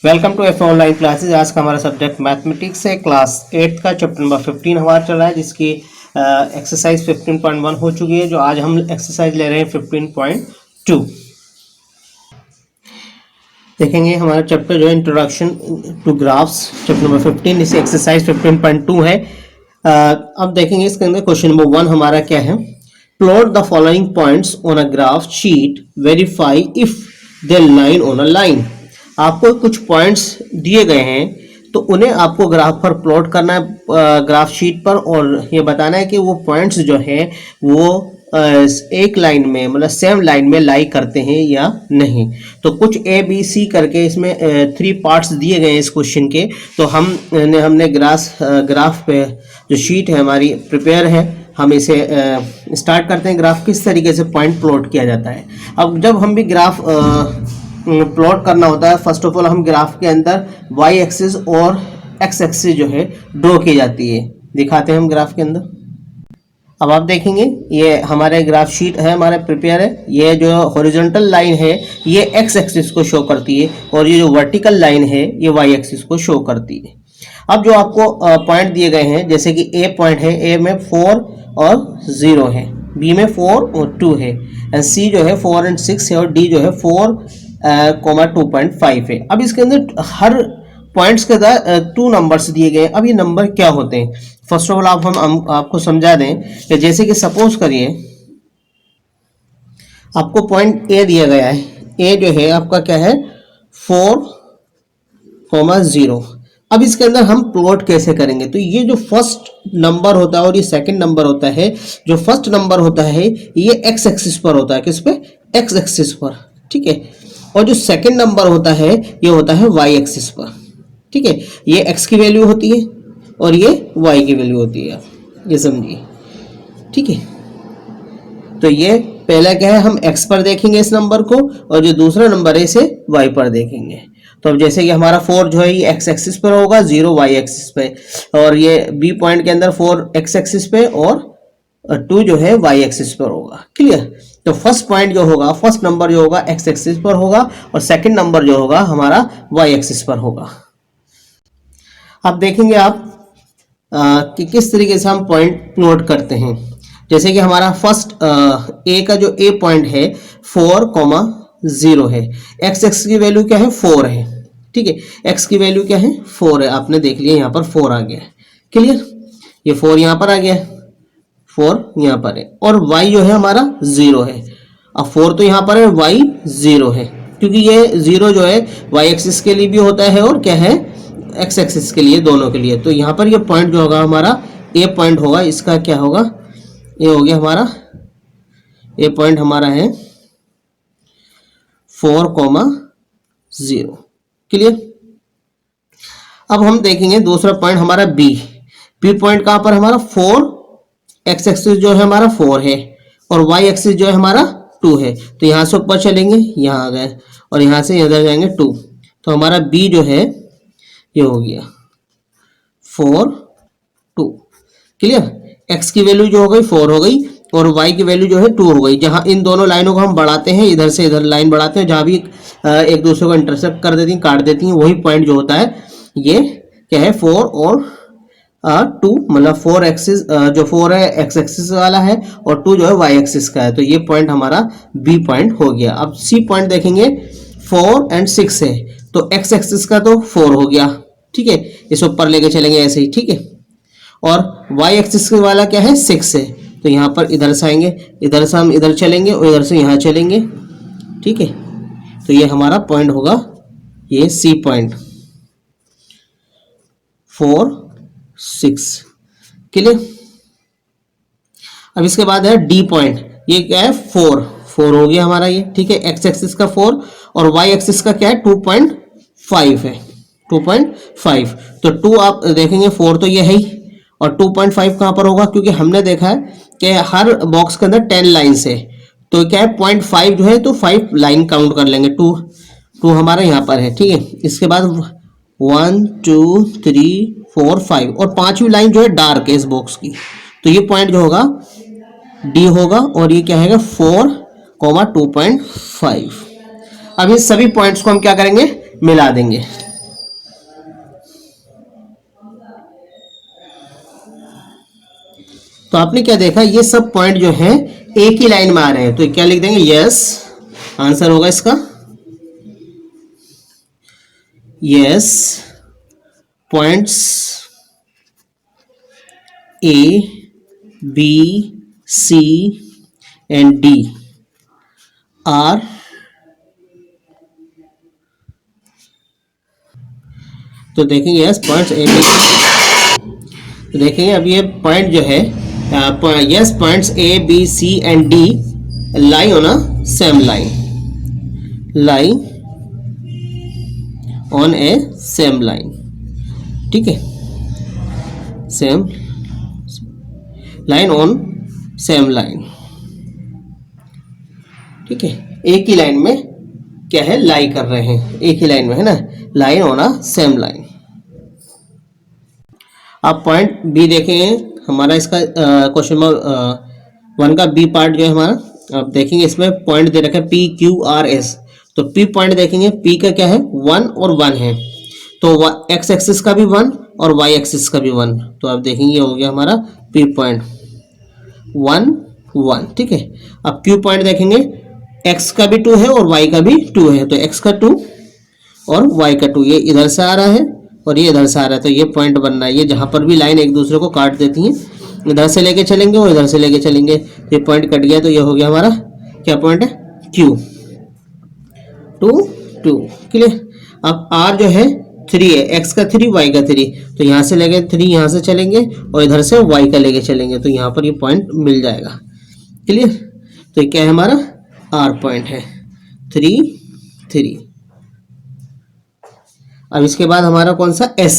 Welcome to F online classes. आज का हमारा सब्जेक्ट मैथमेटिक्स है। क्लास 8 का चैप्टर नंबर 15 हमारा चल रहा है, जिसकी एक्सरसाइज 15.1 हो चुकी है। जो आज हम एक्सरसाइज ले रहे हैं 15.2। देखेंगे हमारा चैप्टर जो है introduction to graphs, chapter number 15, इसे एक्सरसाइज 15.2 है। अब देखेंगे इसके अंदर क्वेश्चन नंबर 1 हमारा क्या है। Plot the following points on a graph sheet, verify if they line on a line. आपको कुछ पॉइंट्स दिए गए हैं तो उन्हें आपको ग्राफ पर प्लॉट करना है, ग्राफ शीट पर, और ये बताना है कि वो पॉइंट्स जो है वो एक लाइन में, मतलब सेम लाइन में लाई करते हैं या नहीं। तो कुछ ए बी सी करके इसमें 3 पार्ट्स दिए गए हैं इस क्वेश्चन के। तो हमने ग्राफ पे जो शीट है हमारी प्रिपेयर है, हम इसे स्टार्ट करते हैं। ग्राफ किस तरीके से पॉइंट प्लॉट किया जाता है। अब जब हम भी ग्राफ प्लॉट करना होता है, फर्स्ट ऑफ ऑल हम ग्राफ के अंदर वाई एक्सिस और एक्स एक्सिस जो है ड्रॉ की जाती है। दिखाते हैं हम ग्राफ के अंदर। अब आप देखेंगे ये हमारे ग्राफ शीट है, हमारे प्रिपेयर है। ये जो हॉरिजॉन्टल लाइन है ये एक्स एक्सिस को शो करती है, और ये जो वर्टिकल लाइन है ये वाई एक्सिस को शो करती है। अब जो आपको पॉइंट दिए गए हैं, जैसे कि ए पॉइंट है, ए में 4 और 0 है, बी में 4 और 2 है, एंड सी जो है 4 और 6 है, और डी जो है 4, 2.5 है। अब इसके अंदर हर पॉइंट्स के अंदर 2 नंबर्स दिए गए हैं। अब ये नंबर क्या होते हैं, फर्स्ट ऑफ ऑल हम आपको समझा दें कि जैसे कि सपोज करिए आपको पॉइंट ए दिया गया है। ए जो है आपका क्या है 4, 0। अब इसके अंदर हम प्लॉट कैसे करेंगे, तो ये जो फर्स्ट नंबर होता है और ये सेकंड नंबर होता है, जो फर्स्ट नंबर होता है ये एक्स एक्सिस पर होता है, किस पे, एक्स एक्सिस पर, ठीक है। और जो सेकंड नंबर होता है ये होता है वाई एक्सिस पर, ठीक है। ये एक्स की वैल्यू होती है और ये वाई की वैल्यू होती है, ये समझिए, ठीक है। तो ये पहला क्या है, हम एक्स पर देखेंगे इस नंबर को, और जो दूसरा नंबर है इसे वाई पर देखेंगे। तो अब जैसे कि हमारा 4 जो है ये एक्स एक्सिस पर होगा, 0 वाई एक्सिस पे, और ये बी पॉइंट के अंदर 4 एक्स एक्सिस पे और 2 जो है वाई एक्सिस पर होगा, क्लियर। तो फर्स्ट पॉइंट जो होगा, फर्स्ट नंबर जो होगा एक्स एक्सिस पर होगा, और सेकंड नंबर जो होगा हमारा वाई एक्सिस पर होगा। अब देखेंगे आप कि किस तरीके से हम पॉइंट प्लॉट करते हैं। जैसे कि हमारा फर्स्ट ए का जो ए पॉइंट है 4, 0 है, एक्स एक्स की वैल्यू क्या है 4 है, ठीक है। एक्स की वैल्यू क्या है 4 है, आपने देख लिया यहाँ पर 4 आ गया, क्लियर। ये 4 यहाँ पर आ गया, 4 यहाँ पर है, और y जो है हमारा 0 है। अब 4 तो यहाँ पर है, y 0 है, क्योंकि ये 0 जो है y एक्सिस के लिए भी होता है और क्या है x एक्सिस के लिए, दोनों के लिए। तो यहाँ पर ये पॉइंट जो होगा हमारा a पॉइंट होगा, इसका क्या होगा, ये हो गया हमारा a पॉइंट हमारा है 4, 0, क्लियर। अब हम देखेंगे दूसरा पॉइंट हमारा b पॉइंट कहाँ पर हमारा 4, एक्स एक्सिस जो है हमारा 4 है, और वाई एक्सिस जो है हमारा 2 है। तो यहाँ से ऊपर चलेंगे, यहाँ आ गए, और यहाँ से इधर जाएंगे 2। तो हमारा बी जो है ये हो गया 4, 2, क्लियर। एक्स की वैल्यू जो हो गई 4 हो गई, और वाई की वैल्यू जो है 2 हो गई। जहाँ इन दोनों लाइनों को हम बढ़ाते हैं, इधर से इधर लाइन बढ़ाते हैं, जहाँ भी एक दूसरे को इंटरसेप्ट कर देती हैं, काट देती हैं, वही पॉइंट जो होता है ये क्या है 4 और 2, मतलब 4 एक्सिस, जो 4 है एक्स एक्सिस वाला है, और 2 जो है वाई एक्सिस का है। तो ये पॉइंट हमारा बी पॉइंट हो गया। अब सी पॉइंट देखेंगे 4 और 6 है, तो एक्स एक्सिस का तो 4 हो गया, ठीक है। इस ऊपर लेके चलेंगे ऐसे ही, ठीक है। और वाई एक्सिस वाला क्या है 6 है, तो यहाँ पर इधर से आएंगे, इधर से हम इधर चलेंगे, और इधर से यहाँ चलेंगे, ठीक है। तो ये हमारा पॉइंट होगा ये सी पॉइंट 4, 6, क्लियर। अब इसके बाद है डी पॉइंट, ये क्या है 4 हो गया हमारा ये, ठीक है। एक्स एक्सिस का 4 और वाई एक्सिस का क्या है 2.5 है, 2.5। तो 2 आप देखेंगे 4 तो ये है ही, और 2.5 कहाँ पर होगा, क्योंकि हमने देखा है कि हर बॉक्स के अंदर 10 लाइन्स है, तो क्या है 0.5 जो है तो 5 लाइन काउंट कर लेंगे, 2 हमारा यहाँ पर है, ठीक है। इसके बाद 1, 2, 3, 4, 5, और 5वीं लाइन जो है डार्क है इस बॉक्स की, तो ये पॉइंट जो होगा डी होगा, और ये क्या है 4, 2.5। अब इन सभी पॉइंट्स को हम क्या करेंगे, मिला देंगे, तो आपने क्या देखा, ये सब पॉइंट जो है एक ही लाइन में आ रहे हैं, तो क्या लिख देंगे, यस आंसर होगा इसका, yes points A B C and D are, तो देखेंगे यस पॉइंट्स ए बी, तो देखेंगे अब ये पॉइंट जो है, yes points A B C and D lie on a same line, lie on a same line, ठीक है, same line on same line, ठीक है, एक ही लाइन में क्या है, लाई कर रहे हैं, एक ही लाइन में है ना, line on a same line. आप पॉइंट बी देखेंगे, हमारा इसका क्वेश्चन नंबर 1 का बी पार्ट जो है हमारा, आप देखेंगे इसमें पॉइंट दे रखा है पी क्यू आर एस, तो पी पॉइंट देखेंगे, पी का क्या है 1 और 1 है, तो एक्स एक्सिस का भी 1 और वाई एक्सिस का भी 1, तो आप देखेंगे हो गया हमारा पी पॉइंट 1 1, ठीक है। अब क्यू पॉइंट देखेंगे, एक्स का भी 2 है और वाई का भी 2 है, तो एक्स का 2 और वाई का 2, ये इधर से आ रहा है और ये इधर से आ रहा है, तो ये पॉइंट बनना है, ये जहां पर भी लाइन एक दूसरे को काट देती हैं, इधर से लेके चलेंगे और इधर से लेके चलेंगे, ये पॉइंट कट गया, तो ये हो गया हमारा क्या पॉइंट है, क्यू 2 2, क्लियर। अब आर जो है 3 है, एक्स का 3 वाई का 3, तो यहाँ से लेके 3 यहाँ से चलेंगे और इधर से वाई का लेके चलेंगे, तो यहाँ पर ये पॉइंट मिल जाएगा, क्लियर। तो ये क्या है हमारा आर पॉइंट है 3 3। अब इसके बाद हमारा कौन सा एस,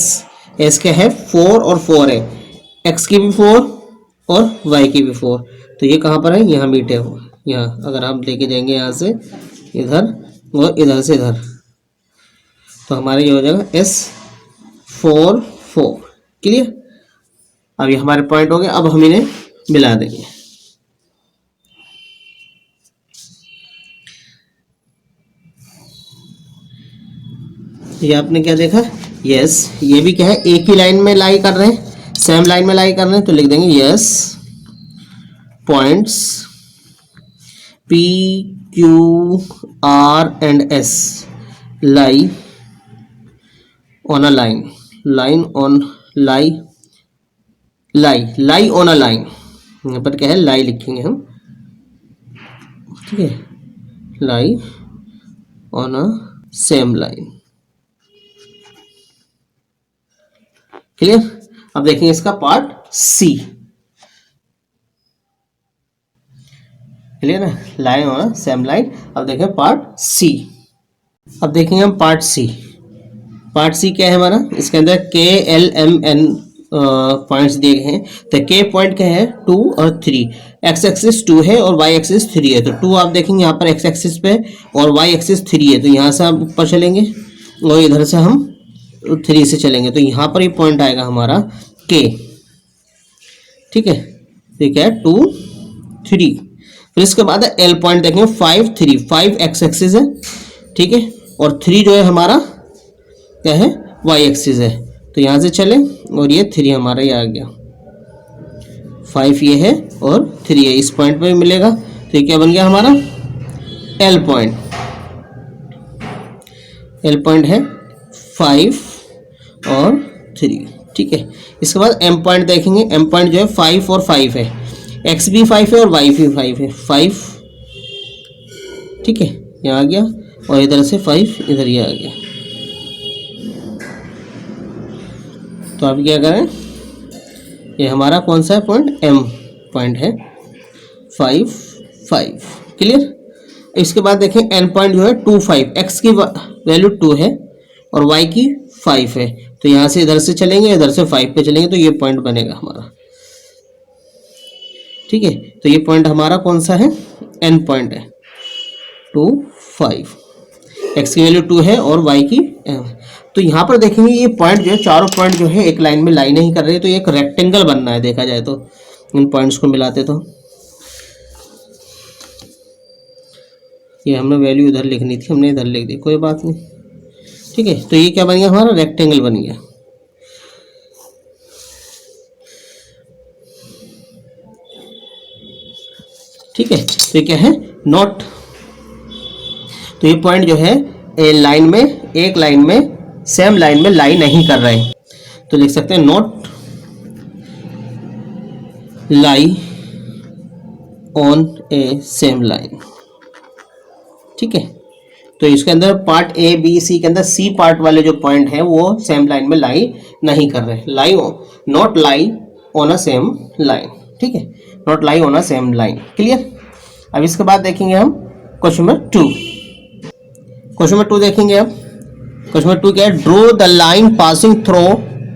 एस क्या है 4 और 4 है, एक्स की भी 4 और वाई की भी 4, तो ये कहाँ पर है, यहाँ मीटे हो, यहाँ अगर हम लेके जाएंगे यहाँ से इधर और इधर से इधर, तो हमारा ये हो जाएगा एस 4 4, क्लियर। अब ये हमारे पॉइंट हो गए, अब हम इन्हें मिला देंगे, ये आपने क्या देखा, यस ये भी क्या है, एक ही लाइन में लाई कर रहे हैं, सेम लाइन में लाई कर रहे हैं, तो लिख देंगे yes points P Q R and S lie on a line, line on lie, lie on a line, यहाँ पर क्या है लाई लिखेंगे हम, ठीक है, लाई on a same line, clear. अब देखेंगे इसका पार्ट सी, क्लियर है, लाइन ऑन सेम लाइन। अब देखें पार्ट सी, अब देखेंगे हम पार्ट सी, पार्ट सी क्या है हमारा, इसके अंदर के एल एम एन पॉइंट्स दिए गए हैं, तो के पॉइंट क्या है 2 और 3, एक्स एक्सिस 2 है और वाई एक्सिस 3 है, तो 2 आप देखेंगे यहाँ पर एक्स एक्सिस पे और वाई एक्सिस 3 है, तो यहाँ से हम ऊपर चलेंगे और इधर से हम 3 से चलेंगे, तो यहाँ पर ये पॉइंट आएगा हमारा के, ठीक है, ठीक है 2 3। फिर इसके बाद एल पॉइंट देखेंगे 5 3, 5 एक्स एक्सिस है, ठीक है, और 3 जो है हमारा क्या है वाई एक्सिस है, तो यहाँ से चले और ये 3 हमारा ये आ गया, 5 ये है और 3 है, इस पॉइंट पे भी मिलेगा, तो ये क्या बन गया हमारा एल पॉइंट, एल पॉइंट है 5 और 3, ठीक है। इसके बाद एम पॉइंट देखेंगे, एम पॉइंट जो है 5 और 5 है, एक्स भी 5 है और वाई भी 5 है, 5, ठीक है, यहाँ आ गया और इधर से 5 इधर ये आ गया, तो आप क्या करें, ये हमारा कौन सा है पॉइंट, एम पॉइंट है 5 5, क्लियर। इसके बाद देखें एन पॉइंट जो है 2 5, एक्स की वैल्यू 2 है और वाई की 5 है, तो यहाँ से इधर से चलेंगे इधर से 5 पे चलेंगे, तो ये पॉइंट बनेगा हमारा, ठीक है। तो ये पॉइंट हमारा कौन सा है, एन पॉइंट है 2 5, एक्स की वैल्यू 2 है और वाई की एम, तो यहाँ पर देखेंगे ये पॉइंट जो है चारों पॉइंट जो है एक लाइन में लाई नहीं कर रहे, तो एक रेक्टेंगल बनना है देखा जाए तो, इन पॉइंट्स को मिलाते तो ये हमने वैल्यू इधर लिखनी थी, हमने इधर लिख दी, कोई बात नहीं, ठीक है। तो ये क्या बन गया हमारा रेक्टेंगल बन गया, तो क्या है नॉट, तो ये पॉइंट जो है लाइन में, एक लाइन में, सेम लाइन में लाई नहीं कर रहे, तो लिख सकते हैं not lie on a same line. ठीक है, तो इसके अंदर पार्ट ए बी सी के अंदर सी पार्ट वाले जो पॉइंट है वो सेम लाइन में लाई नहीं कर रहे, lie not lie on a same line. ठीक है, not lie on a same line. Clear. अब इसके बाद देखेंगे हम क्वेश्चन नंबर 2। क्वेश्चन नंबर 2 देखेंगे अब। क्वेश्चन नंबर 2 क्या है, draw the line passing through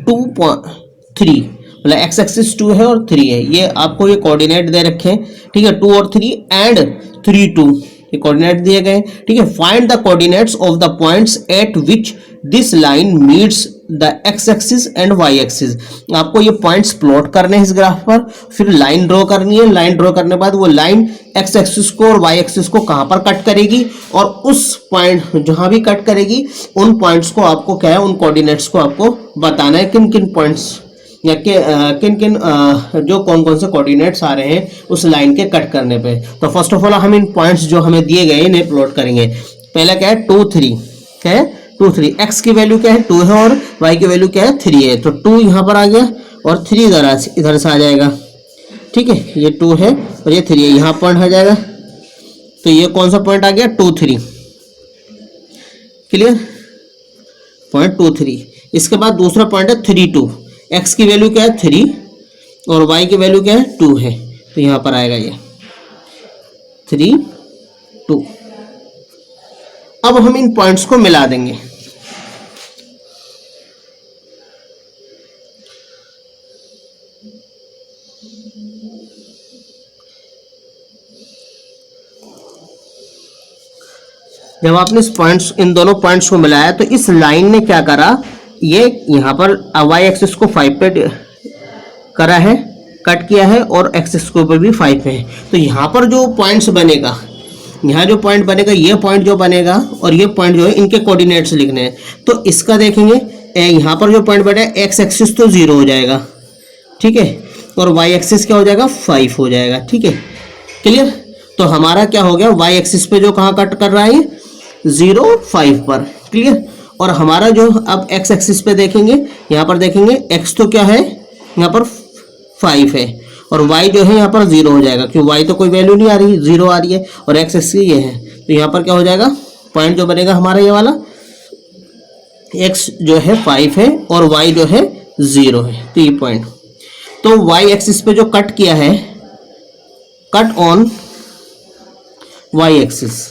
2.3, मतलब एक्स एक्सिस 2 है और 3 है, ये आपको ये कोऑर्डिनेट दे रखे हैं। ठीक है, 2 और 3 एंड 3 2 ये कोऑर्डिनेट दिए गए। ठीक है, find the coordinates of the points at which this line meets the X axis and Y axis. आपको ये पॉइंट्स प्लॉट करने हैं इस ग्राफ पर, फिर लाइन ड्रॉ करनी है। लाइन ड्रॉ करने के बाद वो लाइन एक्स एक्सिस को और वाई एक्सिस को कहां पर कट करेगी, और उस पॉइंट जहां भी कट करेगी उन पॉइंट्स को आपको क्या है, उन कोऑर्डिनेट्स को आपको बताना है, किन किन पॉइंट्स या किन किन जो कौन कौन से कोऑर्डिनेट्स आ रहे हैं उस लाइन के कट करने पे। तो फर्स्ट ऑफ ऑल हम इन पॉइंट्स जो हमें दिए गए इन्हें प्लॉट करेंगे। पहला क्या है 2 3, क्या है 2 3, एक्स की वैल्यू क्या है 2 है और वाई की वैल्यू क्या है 3 है, तो 2 यहाँ पर आ गया और 3 इधर से आ जाएगा। ठीक है, ये 2 है और ये 3 है, यहाँ पॉइंट आ जाएगा, तो ये कौन सा पॉइंट आ गया 2 3। Clear, point 2 3। इसके बाद दूसरा पॉइंट है 3 2, एक्स की वैल्यू क्या है 3 और वाई की वैल्यू क्या है 2 है, तो यहाँ पर आएगा ये 3 2। अब हम इन पॉइंट्स को मिला देंगे। जब आपने इस पॉइंट्स, इन दोनों पॉइंट्स को मिलाया तो इस लाइन ने क्या करा, ये यहाँ पर वाई एक्सिस को 5 पे करा है, कट किया है, और एक्सिस के ऊपर भी 5 है। तो यहाँ पर जो पॉइंट्स बनेगा, यहाँ जो पॉइंट बनेगा, ये पॉइंट जो बनेगा और ये पॉइंट जो है, इनके कोऑर्डिनेट्स लिखने हैं। तो इसका देखेंगे, यहाँ पर जो पॉइंट बनेगा एक्स एक्सिस तो 0 हो जाएगा। ठीक है, और वाई एक्सिस क्या हो जाएगा 5 हो जाएगा। ठीक है, क्लियर। तो हमारा क्या हो गया, वाई एक्सिस पे जो कहाँ कट कर रहा है 0 5 पर। क्लियर। और हमारा जो अब एक्स एक्सिस पे देखेंगे, यहाँ पर देखेंगे एक्स तो क्या है यहाँ पर 5 है और y जो है यहाँ पर 0 हो जाएगा, क्योंकि y तो कोई वैल्यू नहीं आ रही, 0 आ रही है, और x एक्सिस ये है, तो यहाँ पर क्या हो जाएगा, पॉइंट जो बनेगा हमारा ये वाला, x जो है 5 है और y जो है 0 है, तो ये पॉइंट। तो y एक्सिस पे जो कट किया है, कट ऑन y एक्सिस,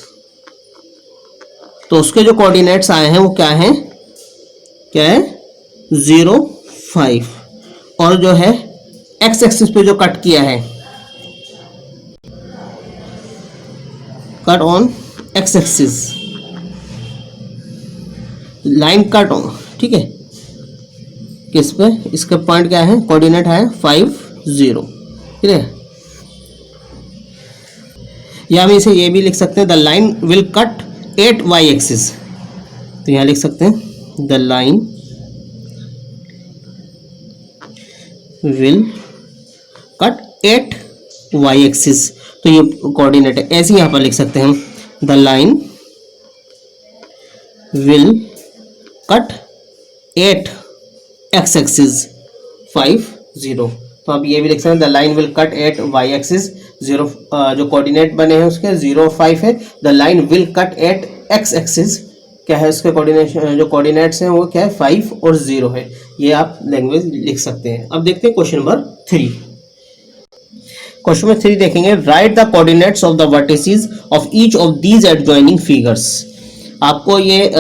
तो उसके जो कोऑर्डिनेट्स आए हैं वो क्या है 0 5, और जो है एक्स एक्सिस पे जो कट किया है, cut on x axis, line cut on. ठीक है, किस पे, इसका पॉइंट क्या है, कोऑर्डिनेट है 5 0। ठीक है, या हम इसे ये भी लिख सकते हैं, the line will cut at Y axis, तो यहां लिख सकते हैं the line will cut at Y axis, तो ये कोऑर्डिनेट है, ऐसे यहां पर लिख सकते हैं हम, the line will cut at X axis 5 0। तो आप ये भी लिख सकते हैं, the line will cut at Y axis 0, जो कोऑर्डिनेट बने हैं उसके 0 5 है, the line will cut at X axis क्या है, उसके कोऑर्डिनेशन जो कोऑर्डिनेट्स हैं वो क्या है 5 और 0 है, ये आप लैंग्वेज लिख सकते हैं। अब देखते हैं क्वेश्चन नंबर 3। क्वेश्चन नंबर 3 देखेंगे, right the coordinates of the vertices of each of these adjoining figures. आपको ये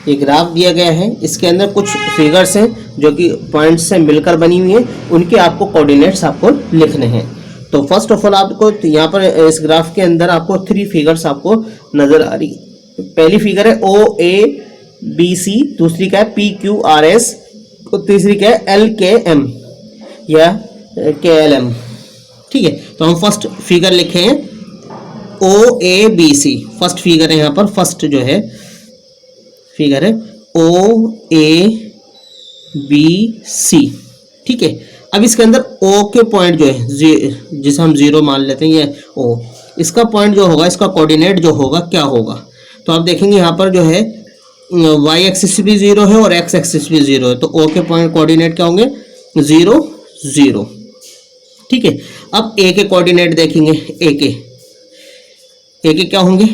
ग्राफ दिया गया है, इसके अंदर कुछ फिगर्स हैं जो कि पॉइंट्स से मिलकर बनी हुई हैं, उनके आपको कोऑर्डिनेट्स आपको लिखने हैं। तो फर्स्ट ऑफ ऑल आपको यहाँ पर इस ग्राफ के अंदर आपको 3 फिगर्स आपको नजर आ रही है। पहली फिगर है OABC, दूसरी क्या है PQRS, और तीसरी क्या है LKM या KLM। ठीक है, तो हम फर्स्ट फिगर लिखे हैं OABC, फर्स्ट फिगर है यहाँ पर, फर्स्ट जो है फिगर है OABC। ठीक है, अब इसके अंदर ओ के पॉइंट जो है जिसे हम जीरो मान लेते हैं, ये ओ, इसका पॉइंट जो होगा, इसका कोऑर्डिनेट जो होगा क्या होगा, तो आप देखेंगे यहाँ पर जो है वाई एक्सिस भी जीरो है और एक्स एक्सिस भी जीरो है, तो ओ के पॉइंट कोऑर्डिनेट क्या होंगे, 0 0। ठीक है, अब ए के कोऑर्डिनेट देखेंगे, ए के क्या होंगे,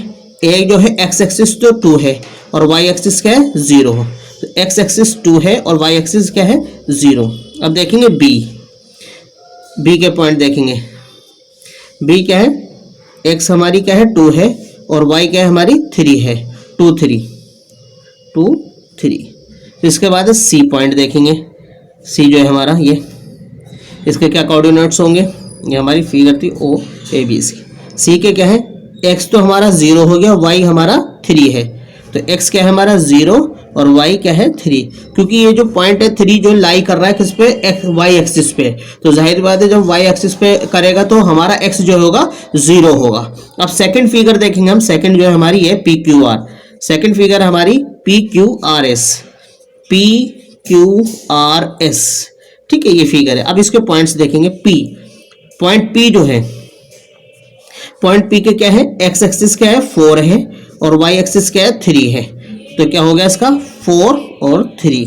ए जो है एक्स एक्सिस तो 2 है और वाई एक्सिस क्या है, 0 है, तो एक्स एक्सिस 2 है और वाई एक्सिस क्या है, 0। अब देखेंगे बी के पॉइंट देखेंगे, बी क्या है, एक्स हमारी क्या है 2 है और वाई क्या है हमारी 3 है, 2 3 2 3। तो इसके बाद सी पॉइंट देखेंगे, सी जो है हमारा ये, इसके क्या कोऑर्डिनेट्स होंगे, ये हमारी फिगर थी ओ ए बी सी के क्या है, एक्स तो हमारा 0 हो गया, वाई हमारा 3 है, तो एक्स क्या है हमारा 0 और वाई क्या है 3, क्योंकि ये जो पॉइंट है 3 जो लाई कर रहा है किस पे, एक्स वाई एक्सिस पे, तो जाहिर बात है जब वाई एक्सिस पे करेगा तो हमारा एक्स जो होगा 0 होगा। अब सेकंड फिगर देखेंगे हम, सेकंड जो है हमारी ये P Q R, second figure हमारी पी क्यू आर एस, ठीक है, ये फिगर है। अब इसके पॉइंट्स देखेंगे, पॉइंट पी जो है, पॉइंट पी के क्या है, एक्स एक्सिस क्या है 4 है और वाई एक्सिस क्या है 3 है, तो क्या हो गया इसका 4 और 3,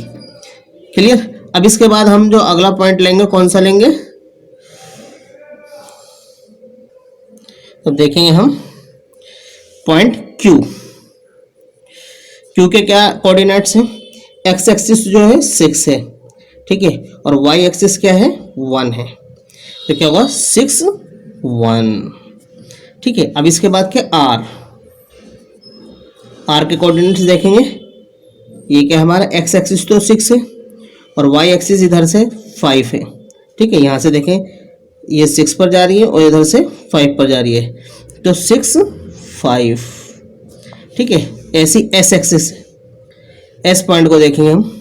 क्लियर। अब इसके बाद हम जो अगला पॉइंट लेंगे कौन सा लेंगे, तो देखेंगे हम पॉइंट क्यू के क्या कोऑर्डिनेट्स हैं, एक्स एक्सिस जो है 6 है, ठीक है, और वाई एक्सिस क्या है 1 है, तो क्या हुआ 6 1, ठीक है। अब इसके बाद क्या आर के कोऑर्डिनेट्स देखेंगे, ये क्या हमारा एक्स एक्सिस तो 6 है और वाई एक्सिस इधर से 5 है, ठीक है, यहाँ से देखें ये 6 पर जा रही है और इधर से 5 पर जा रही है, तो 6 5, ठीक है। ऐसी एस एक्सिस, एस पॉइंट को देखेंगे हम,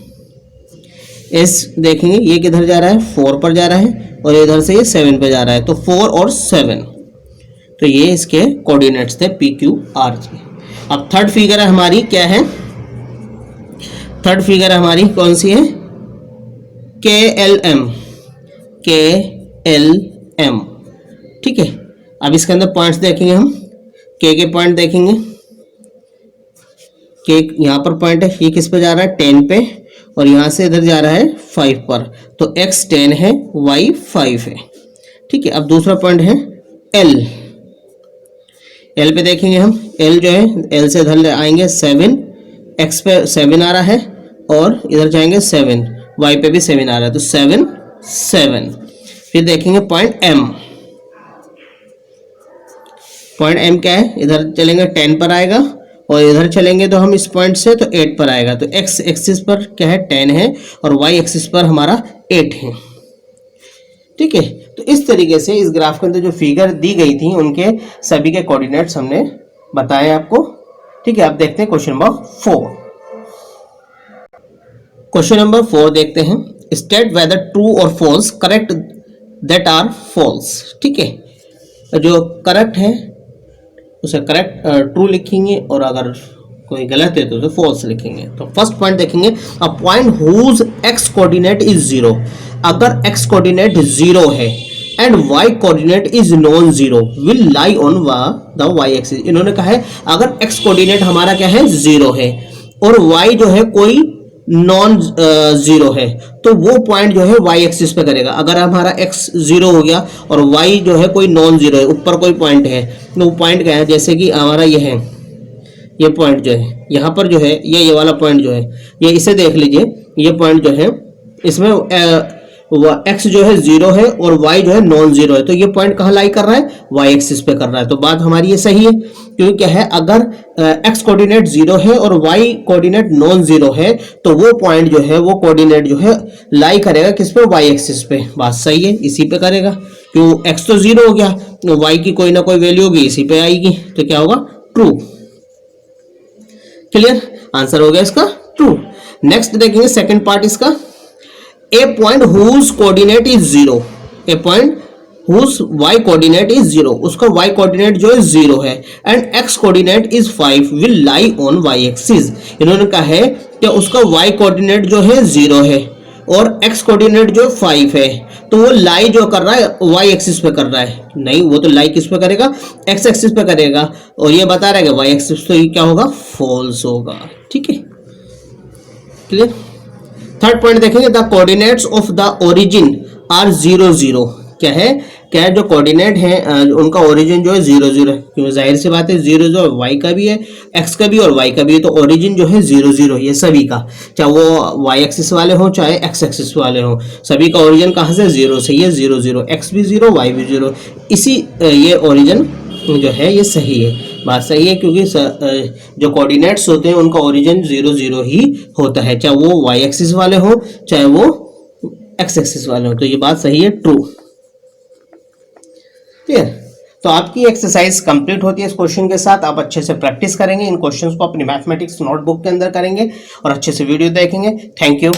एस देखेंगे ये किधर जा रहा है 4 पर जा रहा है और इधर से ये 7 पे जा रहा है, तो 4 और 7, तो ये इसके कोऑर्डिनेट्स थे पी क्यू आर के। अब थर्ड फिगर है हमारी क्या है, थर्ड फिगर हमारी कौन सी है, के एल एम, ठीक है। अब इसके अंदर पॉइंट्स देखेंगे हम, के पॉइंट देखेंगे, के यहाँ पर पॉइंट है, ये किस पे जा रहा है 10 पे और यहाँ से इधर जा रहा है 5 पर, तो x 10 है y 5 है, ठीक है। अब दूसरा पॉइंट है एल पे देखेंगे हम, एल जो है एल से इधर आएंगे 7, x पे 7 आ रहा है और इधर जाएंगे 7, y पे भी 7 आ रहा है, तो 7 7। फिर देखेंगे पॉइंट एम क्या है, इधर चलेंगे 10 पर आएगा और इधर चलेंगे तो हम इस पॉइंट से तो 8 पर आएगा, तो x एक्सिस पर क्या है 10 है और y एक्सिस पर हमारा 8 है, ठीक है। तो इस तरीके से इस ग्राफ के अंदर जो फिगर दी गई थी उनके सभी के कोऑर्डिनेट्स हमने बताए आपको, ठीक है। अब देखते हैं क्वेश्चन नंबर 4। क्वेश्चन नंबर 4 देखते हैं, स्टेट वेदर ट्रू और false correct that are false, ठीक है। जो करेक्ट है उसे करेक्ट ट्रू लिखेंगे और अगर कोई गलत है तो उसे फॉल्स लिखेंगे। तो फर्स्ट पॉइंट देखेंगे, a point whose X coordinate is 0, अगर एक्स कोऑर्डिनेट 0 है and Y coordinate is non zero will lie on the Y axis. इन्होंने कहा है अगर एक्स कोऑर्डिनेट हमारा क्या है 0 है और वाई जो है कोई नॉन जीरो है तो वो पॉइंट जो है वाई एक्सिस पे करेगा। अगर हमारा एक्स 0 हो गया और वाई जो है कोई नॉन जीरो है, ऊपर कोई पॉइंट है, तो वो पॉइंट क्या है, जैसे कि हमारा ये है, ये पॉइंट जो है यहाँ पर जो है ये वाला पॉइंट जो है, ये इसे देख लीजिए, ये पॉइंट जो है इसमें एक्स जो है 0 है और y जो है नॉन जीरो है, तो ये पॉइंट कहाँ लाई कर रहा है, y एक्सिस पे कर रहा है। तो बात हमारी ये सही है, क्योंकि क्या है अगर x कोऑर्डिनेट 0 है और y कोऑर्डिनेट नॉन जीरो है तो वो पॉइंट जो है वो कोऑर्डिनेट जो है लाई करेगा किस पे, y एक्सिस पे। बात सही है, इसी पे करेगा, क्यों x तो 0 हो गया, y की कोई ना कोई वैल्यू होगी इसी पे आएगी, तो क्या होगा ट्रू। क्लियर, आंसर हो गया इसका ट्रू। नेक्स्ट देखेंगे सेकंड पार्ट इसका, a point whose coordinate is 0, a point whose y coordinate is 0, उसका y coordinate जो है 0 है and x coordinate is 5 will lie on y axis। इन्होंने कहा है कि उसका y coordinate जो है 0 है और एक्स कोऑर्डिनेट जो 5 है, तो वो लाई जो कर रहा है वाई एक्सिस पे कर रहा है, नहीं वो तो लाई किस पे करेगा, एक्स एक्सिस पे करेगा, और ये बता रहा है कि वाई एक्सिस, तो ये क्या होगा, फॉल्स होगा। ठीक है, क्लियर। थर्ड पॉइंट देखेंगे, the coordinates of the origin are 0 0। क्या है जो कोऑर्डिनेट है उनका ओरिजिन जो है 0 0, क्योंकि जाहिर सी बात है 0 जो वाई का भी है, एक्स का भी और वाई का भी है, तो ओरिजिन जो है 0 0 ये सभी का, चाहे वो वाई एक्सिस वाले हो चाहे एक्स एक्सिस वाले हो, सभी का ओरिजिन कहाँ से, 0 से। ये 0 0, एक्स भी 0 वाई भी 0, इसी ये ओरिजिन जो है ये सही है, बात सही है, क्योंकि जो कोऑर्डिनेट्स होते हैं उनका ओरिजिन 0 0 ही होता है, चाहे वो वाई एक्सिस वाले हो चाहे वो एक्स एक्सिस वाले हो, तो ये बात सही है, ट्रू। क्लियर। तो आपकी एक्सरसाइज कंप्लीट होती है इस क्वेश्चन के साथ। आप अच्छे से प्रैक्टिस करेंगे, इन क्वेश्चंस को अपनी मैथमेटिक्स नोटबुक के अंदर करेंगे और अच्छे से वीडियो देखेंगे। Thank you.